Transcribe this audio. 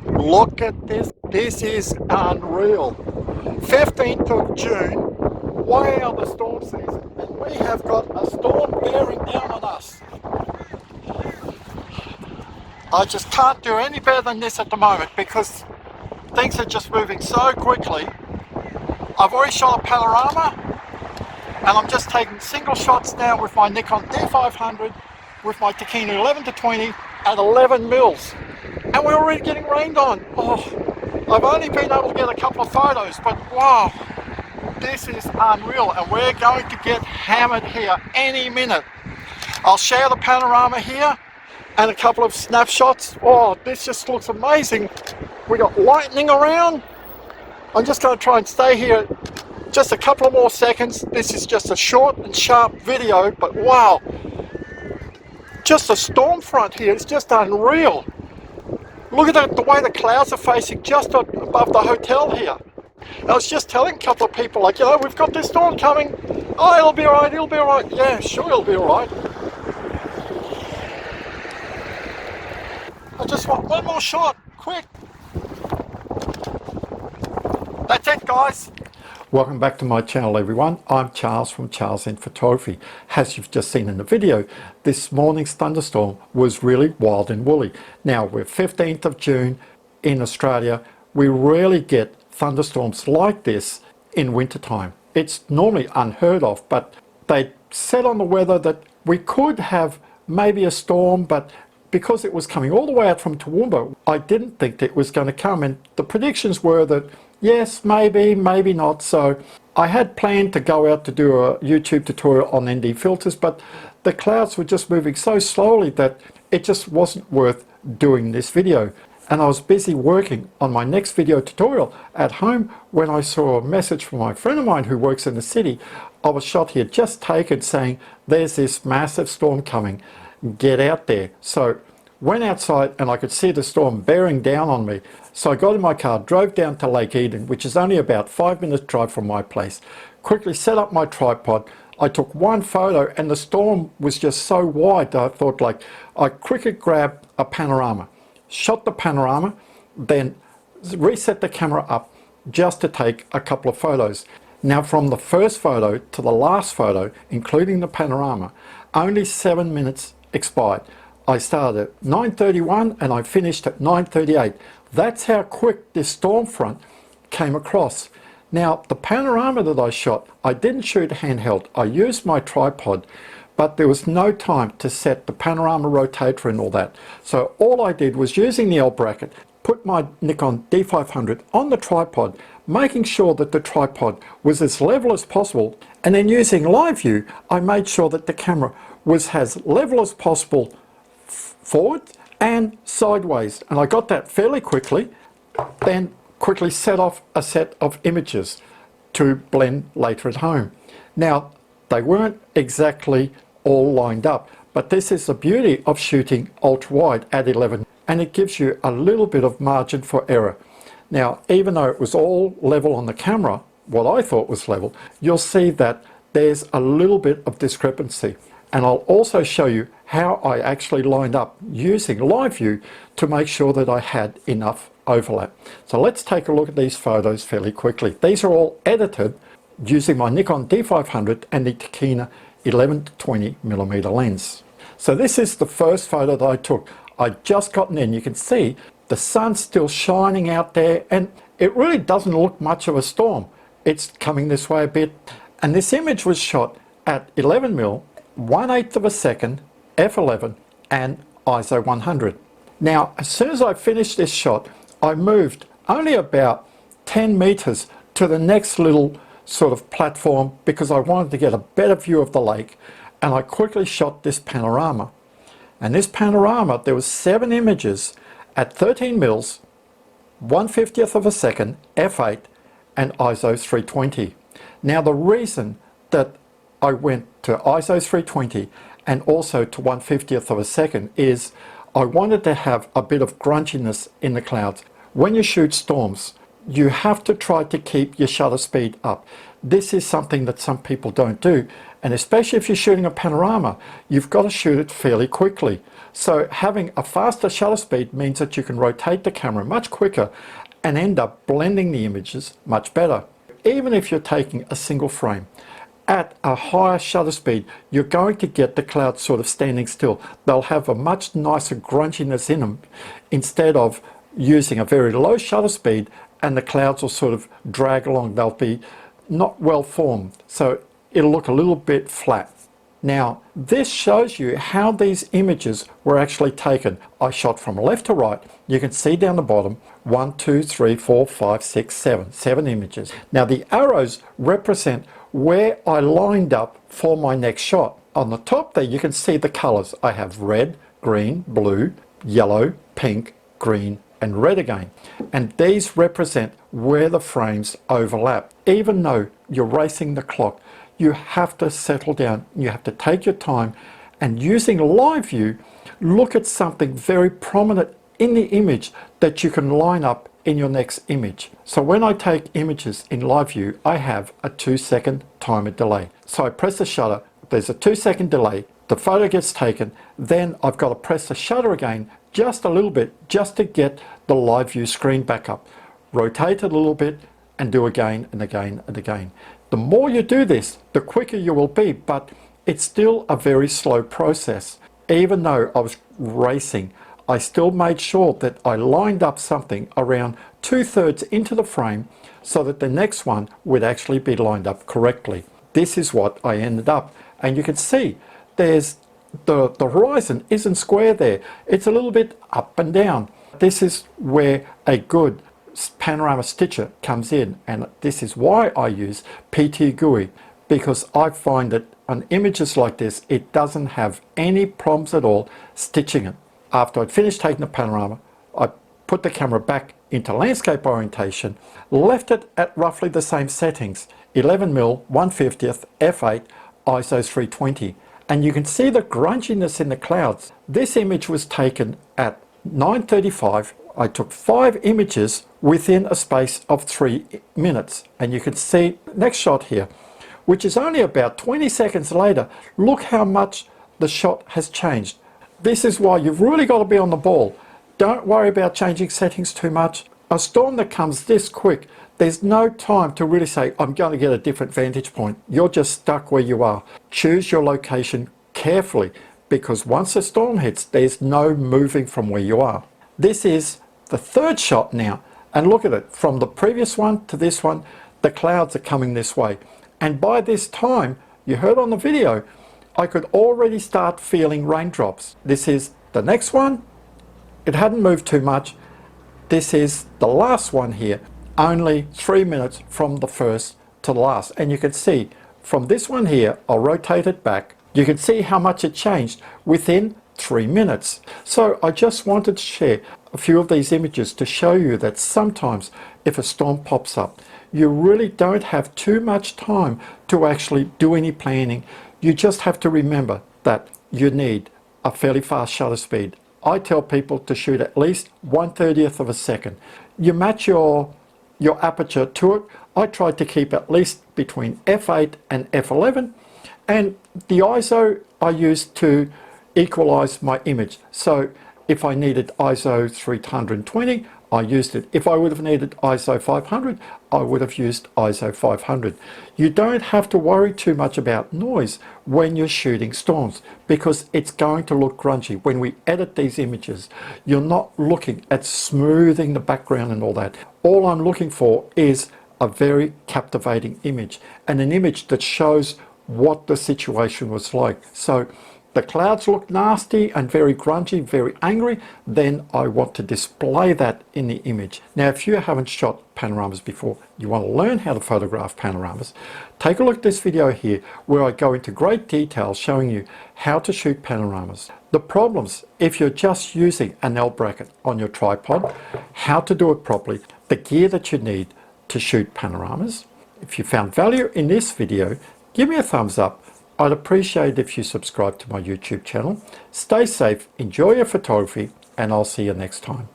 Look at this. This is unreal. 15th of June, way out the storm season, and we have got a storm bearing down on us. I just can't do any better than this at the moment because things are just moving so quickly. I've already shot a panorama, and I'm just taking single shots now with my Nikon D500 with my Tokina 11-20 at 11 mils, and we're already getting rained on. I've only been able to get a couple of photos, but wow, this is unreal, and we're going to get hammered here any minute. I'll share the panorama here and a couple of snapshots. This just looks amazing. We got lightning around. I'm just going to try and stay here just a couple of more seconds. This is just a short and sharp video, but wow, just a storm front here. It's just unreal. Look at the way the clouds are facing just above the hotel here. And I was just telling a couple of people, like, we've got this storm coming. Oh, it'll be all right, it'll be all right. Yeah, sure, it'll be all right. I just want one more shot, quick. That's it, guys. Welcome back to my channel, everyone. I'm Charles from Charles in Photography. As you've just seen in the video, this morning's thunderstorm was really wild and woolly. Now, we're 15th of June in Australia. We rarely get thunderstorms like this in wintertime. It's normally unheard of, but they said on the weather that we could have maybe a storm, but because it was coming all the way out from Toowoomba, I didn't think it was going to come, and the predictions were that yes, maybe, maybe not. So I had planned to go out to do a YouTube tutorial on ND filters, but the clouds were just moving so slowly that it just wasn't worth doing this video. And I was busy working on my next video tutorial at home when I saw a message from my friend of mine who works in the city of a shot he had just taken saying, there's this massive storm coming, get out there. So went outside and I could see the storm bearing down on me. So I got in my car, drove down to Lake Eden, which is only about 5 minutes drive from my place, quickly set up my tripod. I took one photo and the storm was just so wide that I thought, like, I quickly grabbed a panorama, shot the panorama, then reset the camera up just to take a couple of photos. Now, from the first photo to the last photo, including the panorama, only 7 minutes expired. I started at 9:31 and I finished at 9:38. That's how quick this storm front came across. Now, the panorama that I shot, I didn't shoot handheld. I used my tripod, but there was no time to set the panorama rotator and all that. So all I did was, using the L bracket, put my Nikon D500 on the tripod, making sure that the tripod was as level as possible, and then using live view, I made sure that the camera was as level as possible forward and sideways, and I got that fairly quickly. Then quickly set off a set of images to blend later at home. Now, they weren't exactly all lined up, but this is the beauty of shooting ultra wide at 11, and it gives you a little bit of margin for error. Now, even though it was all level on the camera, what I thought was level, you'll see that there's a little bit of discrepancy. And I'll also show you how I actually lined up using live view to make sure that I had enough overlap. So let's take a look at these photos fairly quickly. These are all edited using my Nikon D500 and the Tokina 11-20mm lens. So this is the first photo that I took. I'd just gotten in. You can see the sun's still shining out there, and it really doesn't look much of a storm. It's coming this way a bit. And this image was shot at 11mm, 1/8 of a second, f11 and ISO 100. Now, as soon as I finished this shot, I moved only about 10 meters to the next little sort of platform because I wanted to get a better view of the lake, and I quickly shot this panorama. And this panorama, there was 7 images at 13 mils, 1/50th of a second, f8 and ISO 320. Now, the reason that I went to ISO 320 and also to 1/50th of a second is I wanted to have a bit of grunchiness in the clouds. When you shoot storms, you have to try to keep your shutter speed up. This is something that some people don't do, and especially if you're shooting a panorama, you've got to shoot it fairly quickly. So having a faster shutter speed means that you can rotate the camera much quicker and end up blending the images much better. Even if you're taking a single frame, at a higher shutter speed, you're going to get the clouds sort of standing still. They'll have a much nicer grunginess in them instead of using a very low shutter speed, and the clouds will sort of drag along. They'll be not well formed, so it'll look a little bit flat. Now, this shows you how these images were actually taken. I shot from left to right. You can see down the bottom, 1, 2, 3, 4, 5, 6, 7 images. Now, the arrows represent where I lined up for my next shot. On the top there, you can see the colors. I have red, green, blue, yellow, pink, green, and red again. And these represent where the frames overlap. Even though you're racing the clock, you have to settle down. You have to take your time, and using live view, look at something very prominent in the image that you can line up in your next image. So when I take images in live view, I have a 2-second timer delay. So I press the shutter, there's a 2-second delay, the photo gets taken, then I've got to press the shutter again just a little bit just to get the live view screen back up. Rotate it a little bit and do again and again and again. The more you do this, the quicker you will be, but it's still a very slow process. Even though I was racing, I still made sure that I lined up something around 2/3 into the frame so that the next one would actually be lined up correctly. This is what I ended up. And you can see there's the horizon isn't square there. It's a little bit up and down. This is where a good panorama stitcher comes in, and this is why I use PT GUI, because I find that on images like this, it doesn't have any problems at all stitching it. After I'd finished taking the panorama, I put the camera back into landscape orientation, left it at roughly the same settings, 11mm, 1/50th, f8, ISO 320, and you can see the grunginess in the clouds. This image was taken at 9:35. I took 5 images within a space of 3 minutes, and you can see next shot here, which is only about 20 seconds later. Look how much the shot has changed. This is why you've really got to be on the ball. Don't worry about changing settings too much. A storm that comes this quick, there's no time to really say, I'm going to get a different vantage point. You're just stuck where you are. Choose your location carefully, because once a storm hits, there's no moving from where you are. This is the 3rd shot now, and look at it. From the previous one to this one, the clouds are coming this way. And by this time, you heard on the video, I could already start feeling raindrops. This is the next one. It hadn't moved too much. This is the last one here, only 3 minutes from the first to the last. And you can see from this one here, I'll rotate it back. You can see how much it changed within 3 minutes. So I just wanted to share a few of these images to show you that sometimes if a storm pops up, you really don't have too much time to actually do any planning. You just have to remember that you need a fairly fast shutter speed. I tell people to shoot at least 1/30th of a second. You match your aperture to it. I try to keep at least between f8 and f11, and the ISO I use to equalize my image. So if I needed ISO 320, I used it. If I would have needed ISO 500, I would have used ISO 500. You don't have to worry too much about noise when you're shooting storms, because it's going to look grungy. When we edit these images, you're not looking at smoothing the background and all that. All I'm looking for is a very captivating image, and an image that shows what the situation was like. So the clouds look nasty and very grungy, very angry, then I want to display that in the image. Now, if you haven't shot panoramas before, you want to learn how to photograph panoramas, take a look at this video here where I go into great detail showing you how to shoot panoramas. The problems if you're just using an L bracket on your tripod, how to do it properly, the gear that you need to shoot panoramas. If you found value in this video, give me a thumbs up. I'd appreciate if you subscribe to my YouTube channel. Stay safe, enjoy your photography, and I'll see you next time.